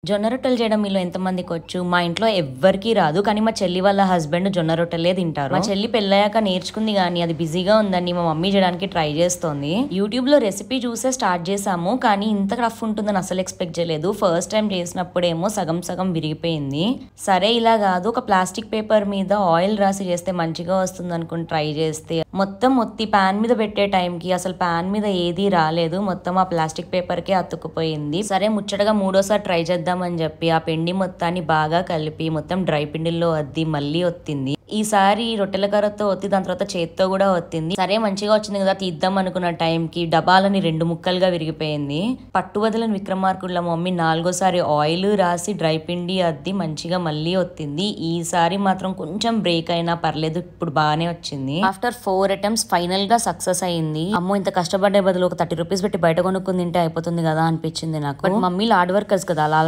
జొన్న రొట్టెలు చేయడం మీలో ఎంతమందికొచ్చు? మా ఇంట్లో ఎవ్వరికీ రాదు. కానీ మా చెల్లి వాళ్ళ హస్బెండ్ జొన్న రొట్టెలే తింటారు. మా చెల్లి పెళ్ళయ్యాక నేర్చుకుంది గానీ అది బిజీగా ఉందని మా మమ్మీ చేయడానికి ట్రై చేస్తోంది. యూట్యూబ్ లో రెసిపీ చూసే స్టార్ట్ చేసాము. కానీ ఇంత రఫ్ ఉంటుందని అసలు ఎక్స్పెక్ట్ చేయలేదు. ఫస్ట్ టైం చేసినప్పుడేమో సగం సగం విరిగిపోయింది. సరే ఇలా కాదు, ఒక ప్లాస్టిక్ పేపర్ మీద ఆయిల్ రాసి చేస్తే మంచిగా వస్తుంది అనుకుని ట్రై చేస్తే మొత్తం మొత్తి ప్యాన్ మీద పెట్టే టైంకి అసలు ప్యాన్ మీద ఏదీ రాలేదు. మొత్తం ఆ ప్లాస్టిక్ పేపర్ కే అతుక్కుపోయింది. సరే ముచ్చటగా మూడోసారి ట్రై చేద్దామని చెప్పి ఆ పిండి మొత్తాన్ని బాగా కలిపి మొత్తం డ్రై పిండిల్లో అద్ది మళ్ళీ ఒత్తింది. ఈసారి రొట్టెల కర్రతో ఒత్తి దాని తర్వాత చేత్తో కూడా ఒత్తింది. సరే మంచిగా వచ్చింది కదా తీద్దాం అనుకున్న టైంకి డబాలని 2 ముక్కలుగా విరిగిపోయింది. పట్టు వదలని విక్రమార్కుడుల మమ్మీ 4గోసారి ఆయిల్ రాసి డ్రై పిండి అద్ది మంచిగా మళ్ళీ ఒత్తింది. ఈసారి మాత్రం కొంచెం బ్రేక్ అయినా పర్లేదు, ఇప్పుడు బాగానే వచ్చింది. ఆఫ్టర్ 4 అటెంప్ట్స్ ఫైనల్ గా సక్సెస్ అయింది. అమ్మో ఇంత కష్టపడే బదులు ఒక 30 రూపీస్ పెట్టి బయట కొనుక్కుని తింటే అయిపోతుంది కదా అనిపించింది నాకు. బట్ మమ్మీ హార్డ్ వర్కర్స్ కదా, అలా